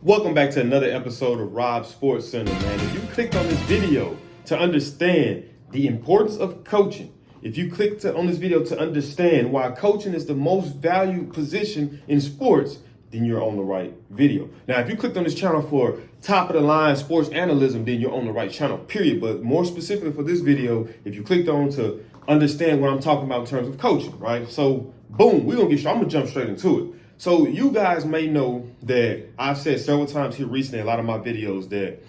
Welcome back to another episode of Rob Sports Center, man. If you clicked on this video to understand the importance of coaching, if you clicked on this video to understand why coaching is the most valued position in sports, then you're on the right video. Now, if you clicked on this channel for top of the line sports analysis, then you're on the right channel, period. But more specifically for this video, if you clicked on to understand what I'm talking about in terms of coaching, right? So, boom, I'm gonna jump straight into it. So you guys may know that I've said several times here recently, a lot of my videos, that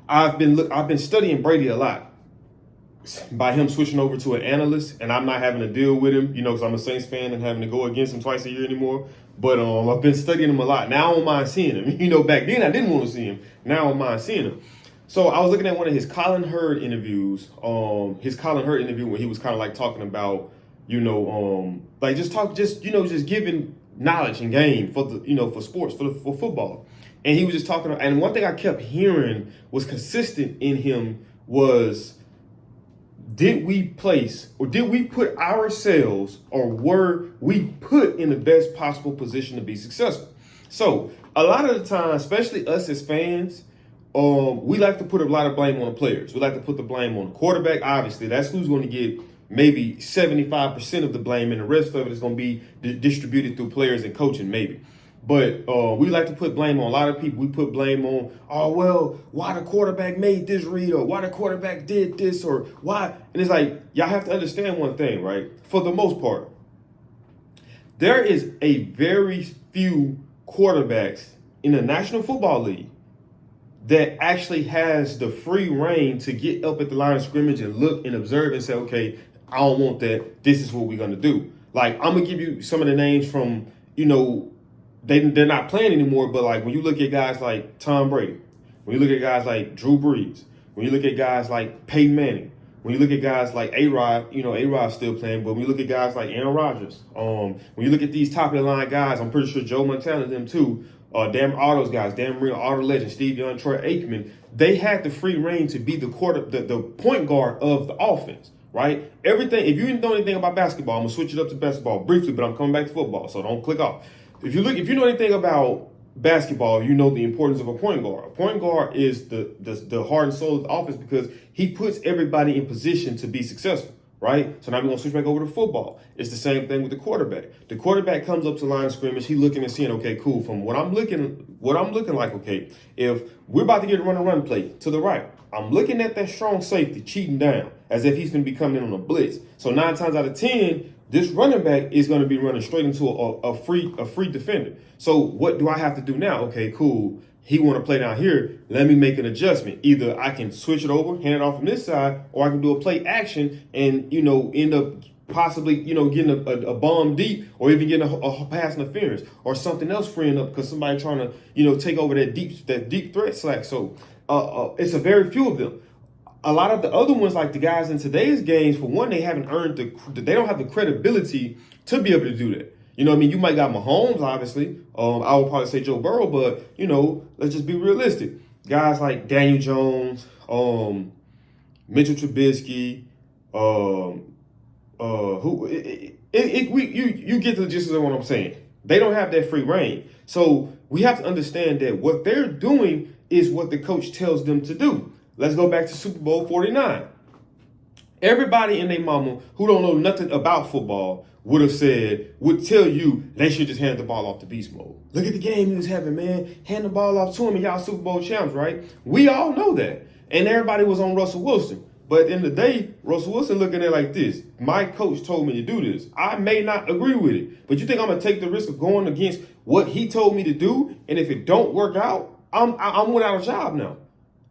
I've been studying Brady a lot by him switching over to an analyst, and I'm not having to deal with him, because I'm a Saints fan and having to go against him twice a year anymore. But I've been studying him a lot. Now I don't mind seeing him. Back then I didn't want to see him. Now I don't mind seeing him. So I was looking at one of his Colin Hurd interviews. His Colin Hurd interview where he was kind of like talking about, just giving knowledge and game for for sports, for football. And he was just talking, and one thing I kept hearing was consistent in him was, did we put ourselves, or were we put in the best possible position to be successful? So a lot of the time, especially us as fans, we like to put a lot of blame on the players. We like to put the blame on the quarterback. Obviously, that's who's going to get maybe 75% of the blame, and the rest of it is going to be distributed through players and coaching, maybe. But we like to put blame on a lot of people. We put blame on, why the quarterback made this read, or why the quarterback did this, or why. And it's like, y'all have to understand one thing, right? For the most part, there is a very few quarterbacks in the National Football League that actually has the free reign to get up at the line of scrimmage and look and observe and say, okay, I don't want that. This is what we're going to do. Like, I'm going to give you some of the names from, they're not playing anymore, but like when you look at guys like Tom Brady, when you look at guys like Drew Brees, when you look at guys like Peyton Manning, when you look at guys like A-Rod, A-Rod's still playing, but when you look at guys like Aaron Rodgers, when you look at these top of the line guys, I'm pretty sure Joe Montana, them too, all those guys, Dan Marino, all the legends, Steve Young, Troy Aikman, they had the free reign to be the point guard of the offense, right? Everything, if you didn't know anything about basketball, I'm gonna switch it up to basketball briefly, but I'm coming back to football, so don't click off. If you know anything about basketball, you know the importance of a point guard. A point guard is the heart and soul of the offense because he puts everybody in position to be successful, right? So now we're going to switch back over to football. It's the same thing with the quarterback. The quarterback comes up to line of scrimmage. He's looking and seeing, okay, cool. From what I'm looking like, okay, if we're about to get a run play to the right, I'm looking at that strong safety cheating down as if he's going to be coming in on a blitz. So 9 times out of 10, this running back is going to be running straight into a free defender. So what do I have to do now? Okay, cool. He want to play down here. Let me make an adjustment. Either I can switch it over, hand it off from this side, or I can do a play action and, end up possibly, getting a bomb deep, or even getting a pass interference or something else freeing up because somebody trying to, take over that deep threat slack. So it's a very few of them. A lot of the other ones, like the guys in today's games, for one, they haven't earned they don't have the credibility to be able to do that. You might got Mahomes, obviously. I would probably say Joe Burrow, but, let's just be realistic. Guys like Daniel Jones, Mitchell Trubisky, you get the gist of what I'm saying. They don't have that free reign. So we have to understand that what they're doing is what the coach tells them to do. Let's go back to Super Bowl 49. Everybody and their mama who don't know nothing about football would tell you they should just hand the ball off to beast mode. Look at the game he was having, man. Hand the ball off to him and y'all Super Bowl champs, right? We all know that. And everybody was on Russell Wilson. But at the end of the day, Russell Wilson looking at it like this. My coach told me to do this. I may not agree with it. But you think I'm going to take the risk of going against what he told me to do? And if it don't work out, I'm without a job now.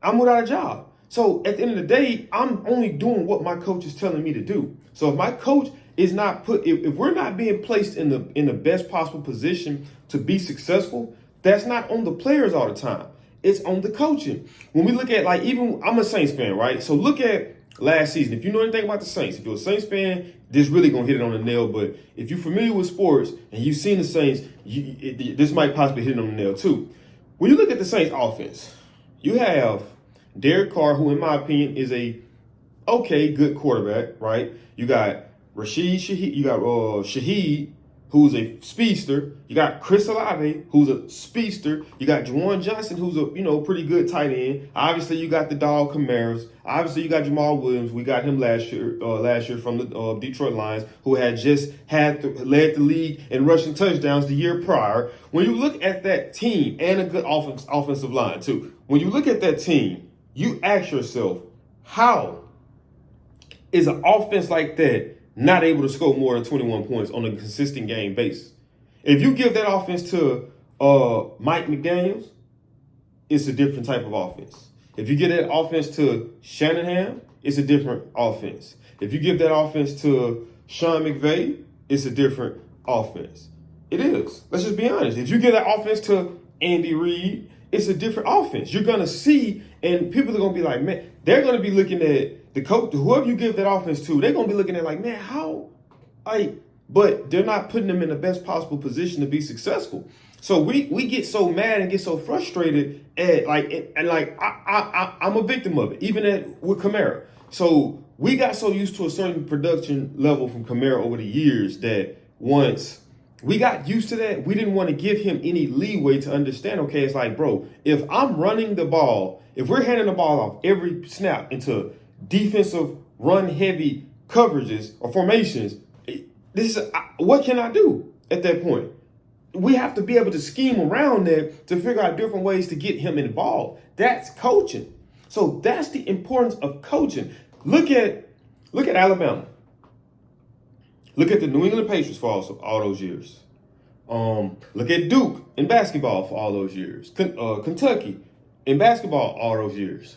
I'm without a job. So at the end of the day, I'm only doing what my coach is telling me to do. So if my coach is not if we're not being placed in the best possible position to be successful, that's not on the players all the time. It's on the coaching. When we look at, I'm a Saints fan, right? So look at last season. If you know anything about the Saints, if you're a Saints fan, this really gonna hit it on the nail. But if you're familiar with sports and you've seen the Saints, this might possibly hit it on the nail too. When you look at the Saints offense, you have Derek Carr, who in my opinion is a good quarterback, right? You got Rashid Shaheed, you got Shaheed, who's a speedster. You got Chris Olave, who's a speedster. You got Juwan Johnson, who's a pretty good tight end. Obviously, you got the dog Camaras. Obviously, you got Jamal Williams. We got him last year from the Detroit Lions, who had just led the league in rushing touchdowns the year prior. When you look at that team and a good offensive line too, when you look at that team, you ask yourself, how is an offense like that not able to score more than 21 points on a consistent game basis? If you give that offense to Mike McDaniels, it's a different type of offense. If you give that offense to Shanahan, it's a different offense. If you give that offense to Sean McVay, it's a different offense. It is. Let's just be honest. If you give that offense to Andy Reid, it's a different offense. You're going to see, and people are going to be like, man, they're going to be looking at the coach, whoever you give that offense to, they're going to be looking at like, man, how? But they're not putting them in the best possible position to be successful. So we get so mad and get so frustrated at I'm a victim of it, even with Kamara. So we got so used to a certain production level from Kamara over the years that once we got used to that, we didn't want to give him any leeway to understand, okay, it's like, bro, if I'm running the ball, if we're handing the ball off every snap into defensive run-heavy coverages or formations, what can I do at that point? We have to be able to scheme around that to figure out different ways to get him involved. That's coaching. So that's the importance of coaching. Look at Alabama. Look at the New England Patriots for all those years. Look at Duke in basketball for all those years. Kentucky in basketball all those years.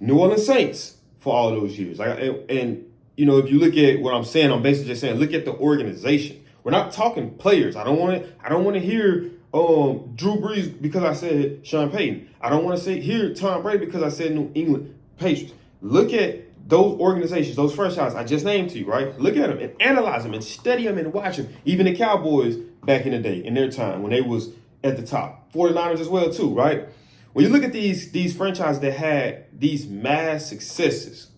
New Orleans Saints for all those years. And if you look at what I'm saying, I'm basically just saying, look at the organization. We're not talking players. I don't want to hear Drew Brees because I said Sean Payton. I don't want to hear Tom Brady because I said New England Patriots. Look at those organizations, those franchises I just named to you, right? Look at them and analyze them and study them and watch them. Even the Cowboys back in the day, in their time, when they was at the top. 49ers as well too, right? When you look at these franchises that had these mass successes,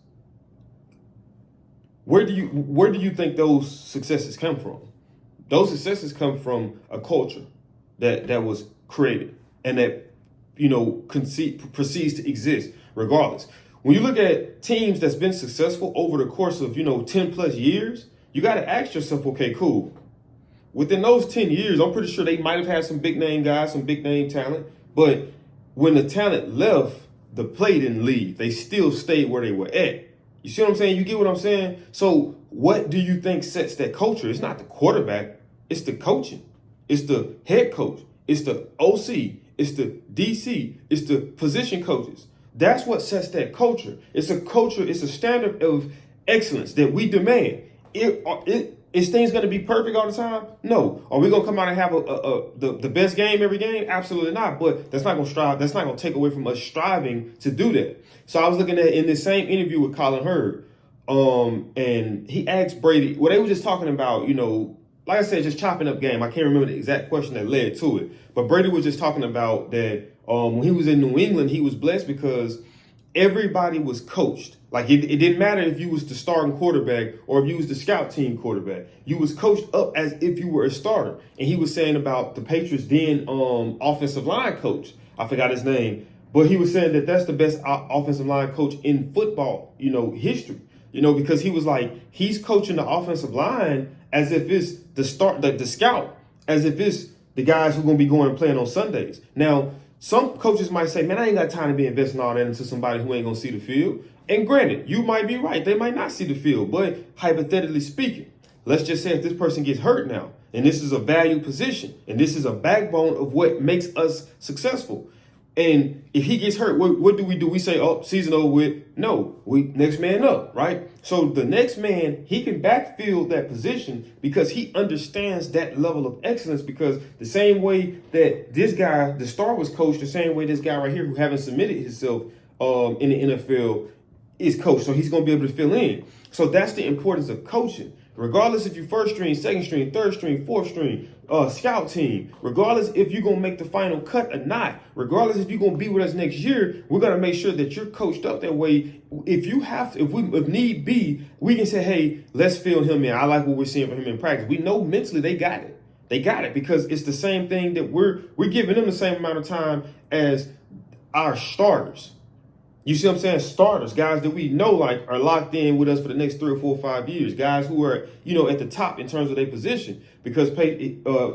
where do you think those successes come from? Those successes come from a culture that was created and that proceeds to exist regardless. When you look at teams that's been successful over the course of 10 plus years, you got to ask yourself, okay, cool. Within those 10 years, I'm pretty sure they might have had some big name guys, some big name talent, but when the talent left, the play didn't leave. They still stayed where they were at. You see what I'm saying? You get what I'm saying? So what do you think sets that culture? It's not the quarterback. It's the coaching. It's the head coach. It's the OC. It's the DC. It's the position coaches. That's what sets that culture. It's a culture. It's a standard of excellence that we demand. Is things going to be perfect all the time? No. Are we going to come out and have the best game every game? Absolutely not. But that's not going to strive. That's not going to take away from us striving to do that. So I was looking at in this same interview with Colin Hurd, and he asked Brady. Well, they were just talking about, like I said, just chopping up game. I can't remember the exact question that led to it, but Brady was just talking about that when he was in New England, he was blessed because everybody was coached. Like it didn't matter if you was the starting quarterback or if you was the scout team quarterback. You was coached up as if you were a starter. And he was saying about the Patriots then offensive line coach. I forgot his name, but he was saying that that's the best offensive line coach in football, history. Because he was like, he's coaching the offensive line as if it's the scout, as if it's the guys who are going to be going and playing on Sundays. Now, some coaches might say, man, I ain't got time to be investing all that into somebody who ain't going to see the field. And granted, you might be right. They might not see the field. But hypothetically speaking, let's just say if this person gets hurt now, and this is a valued position, and this is a backbone of what makes us successful. And if he gets hurt, what do? We say, oh, season over with? No, we next man up, right? So the next man, he can backfill that position because he understands that level of excellence, because the same way that this guy, the star, was coached, the same way this guy right here who haven't submitted himself in the NFL is coached. So he's going to be able to fill in. So that's the importance of coaching. Regardless if you first string, second string, third string, fourth string, scout team, regardless if you're going to make the final cut or not, regardless if you're going to be with us next year, we're going to make sure that you're coached up that way. If you have to, if need be, we can say, hey, let's fill him in. I like what we're seeing from him in practice. We know mentally they got it. They got it because it's the same thing that we're giving them the same amount of time as our starters. You see what I'm saying? Starters, guys that we know like are locked in with us for the next 3 or 4 or 5 years. Guys who are, at the top in terms of their position. Because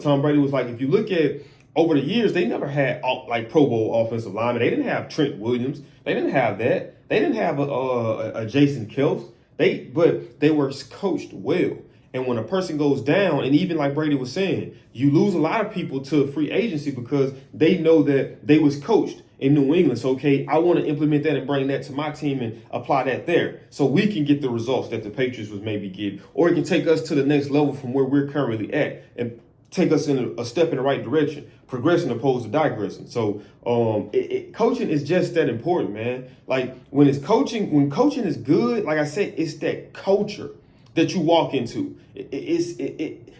Tom Brady was like, if you look at over the years, they never had like Pro Bowl offensive linemen. They didn't have Trent Williams. They didn't have that. They didn't have a Jason Kelce. But they were coached well. And when a person goes down, and even like Brady was saying, you lose a lot of people to free agency because they know that they was coached in New England. So, okay, I want to implement that and bring that to my team and apply that there so we can get the results that the Patriots was maybe getting. Or it can take us to the next level from where we're currently at and take us in a step in the right direction, progressing opposed to digressing. So coaching is just that important, man. Like when coaching is good, like I said, it's that culture that you walk into.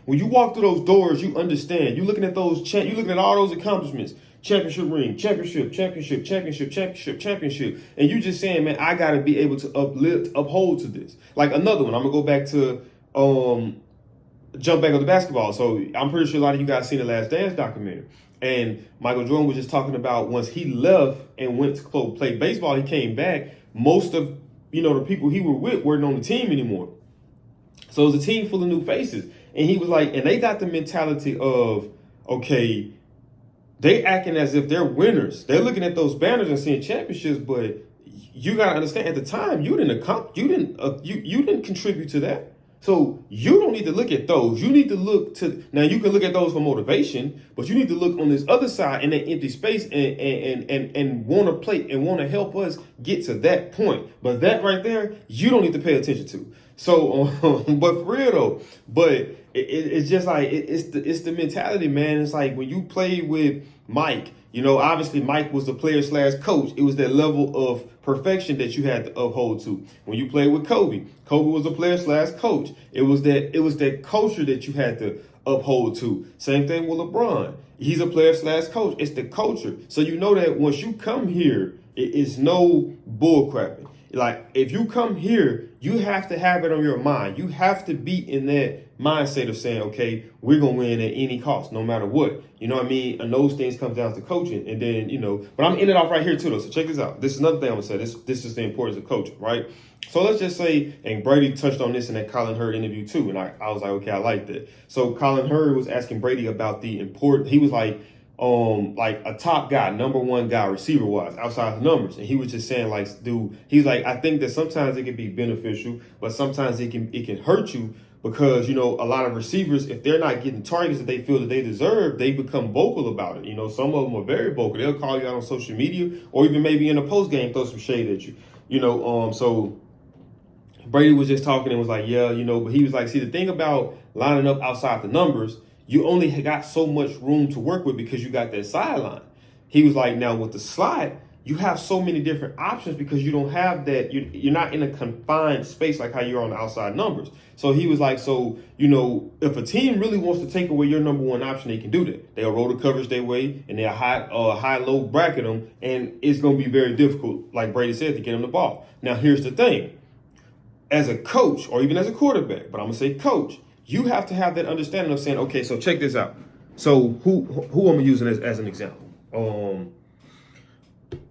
When you walk through those doors, you understand. You're looking at you're looking at all those accomplishments. Championship ring, championship, and you just saying, man, I gotta be able to uphold to this. Like another one, I'm gonna go back to jump back on the basketball. So I'm pretty sure a lot of you guys seen the Last Dance documentary. And Michael Jordan was just talking about once he left and went to play baseball, he came back. Most of the people he were with weren't on the team anymore. So it was a team full of new faces. And he was like, and they got the mentality of, okay, they acting as if they're winners. They're looking at those banners and seeing championships, but you gotta understand at the time you didn't contribute to that. So you don't need to look at those. You need to look to now. You can look at those for motivation, but you need to look on this other side in that empty space and want to play and want to help us get to that point. But that right there, you don't need to pay attention to. So, but for real though, it's just like it's the mentality, man. It's like when you play with Mike. Obviously Mike was the player/coach. It was that level of perfection that you had to uphold to. When you played with Kobe was a player/coach. It was that culture that you had to uphold to. Same thing with LeBron. He's a player/coach. It's the culture. So you know that once you come here, it's no bull crapping. Like if you come here, you have to have it on your mind. You have to be in that mindset of saying, okay, we're going to win at any cost, no matter what. You know what I mean? And those things come down to coaching. And then, but I'm ending off right here too, though. So check this out. This is another thing I'm going to say. This is the importance of coaching, right? So let's just say, and Brady touched on this in that Colin Hurd interview too. And I was like, okay, I like that. So Colin Hurd was asking Brady about he was like a top guy, number one guy, receiver wise, outside the numbers. And he was just saying like, dude, he's like, I think that sometimes it can be beneficial, but sometimes it can hurt you because, a lot of receivers, if they're not getting targets that they feel that they deserve, they become vocal about it. Some of them are very vocal. They'll call you out on social media or even maybe in a post game, throw some shade at you, so Brady was just talking and was like, yeah, but he was like, see, the thing about lining up outside the numbers, you only got so much room to work with because you got that sideline. He was like, now with the slot, you have so many different options because you don't have that. You're not in a confined space like how you're on the outside numbers. So he was like, so, if a team really wants to take away your number one option, they can do that. They'll roll the coverage their way and they'll high-low bracket them. And it's going to be very difficult, like Brady said, to get them the ball. Now, here's the thing. As a coach or even as a quarterback, but I'm going to say coach, you have to have that understanding of saying, okay, so check this out. So who am I using as an example?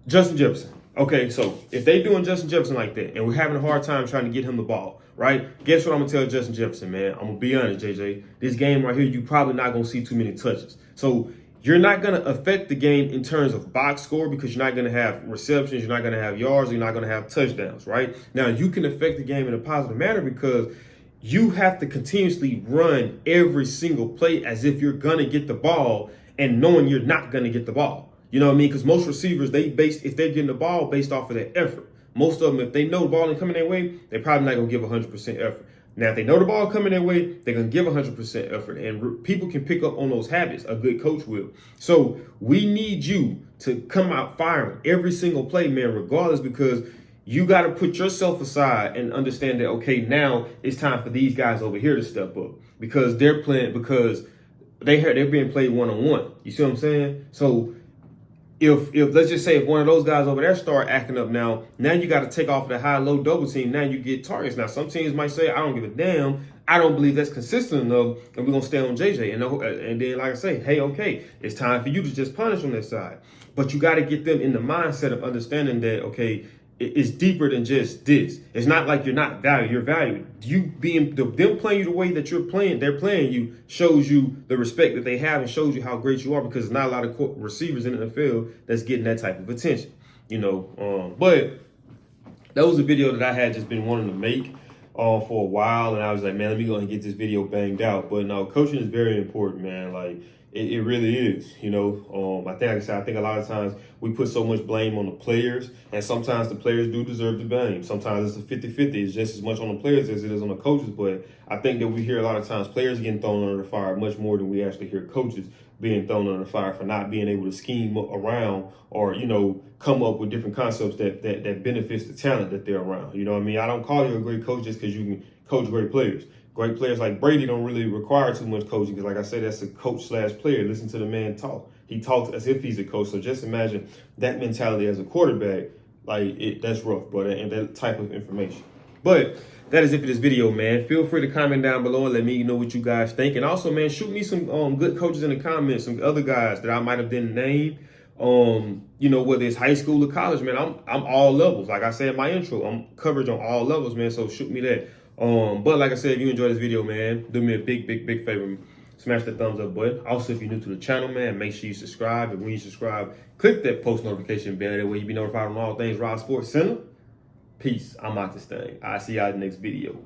Justin Jefferson. Okay, so if they doing Justin Jefferson like that and we're having a hard time trying to get him the ball, right? Guess what I'm going to tell Justin Jefferson, man? I'm going to be honest, JJ. This game right here, you probably not going to see too many touches. So you're not going to affect the game in terms of box score because you're not going to have receptions, you're not going to have yards, you're not going to have touchdowns, right? Now, you can affect the game in a positive manner because you have to continuously run every single play as if you're going to get the ball and knowing you're not going to get the ball. You know what I mean? Because most receivers, if they're getting the ball based off of their effort. Most of them, if they know the ball ain't coming their way, they're probably not going to give 100% effort. Now, if they know the ball coming their way, they're going to give 100% effort. And people can pick up on those habits. A good coach will. So we need you to come out firing every single play, man, regardless, because you got to put yourself aside and understand that, okay, now it's time for these guys over here to step up because they're playing, because they're being played one-on-one. You see what I'm saying? So if let's just say if one of those guys over there start acting up now you got to take off the high-low double team. Now you get targets. Now some teams might say, I don't give a damn. I don't believe that's consistent enough, and we're gonna stay on JJ. And then, like I say, hey, okay, it's time for you to just punish on that side. But you got to get them in the mindset of understanding that, okay, it's deeper than just this. It's not like you're not valued. You're valued. You being them playing you the way that they're playing you shows you the respect that they have and shows you how great you are, because there's not a lot of receivers in the NFL that's getting that type of attention. But that was a video that I had just been wanting to make for a while, and I was like, man, let me go and get this video banged out. But no, coaching is very important, man. Like it really is. I think a lot of times we put so much blame on the players, and sometimes the players do deserve the blame. Sometimes it's a 50-50. It's just as much on the players as it is on the coaches. But I think that we hear a lot of times players getting thrown under the fire much more than we actually hear coaches being thrown under the fire for not being able to scheme around or, come up with different concepts that benefits the talent that they're around. You know what I mean? I don't call you a great coach just because you can coach great players. Great players like Brady don't really require too much coaching because, like I said, that's a coach/player. Listen to the man talk. He talks as if he's a coach. So just imagine that mentality as a quarterback. That's rough, brother, and that type of information. But that is it for this video, man. Feel free to comment down below and let me know what you guys think. And also, man, shoot me some good coaches in the comments, some other guys that I might have didn't name. Whether it's high school or college, man, I'm all levels. Like I said in my intro, I'm coverage on all levels, man. So shoot me that. But like I said, if you enjoyed this video, man, do me a big favor. Smash that thumbs up button. Also, if you're new to the channel, man, make sure you subscribe. And when you subscribe, click that post notification bell. That way you be notified on all things Rod Sports Center. Peace. I'm out this thing. I'll see y'all in the next video.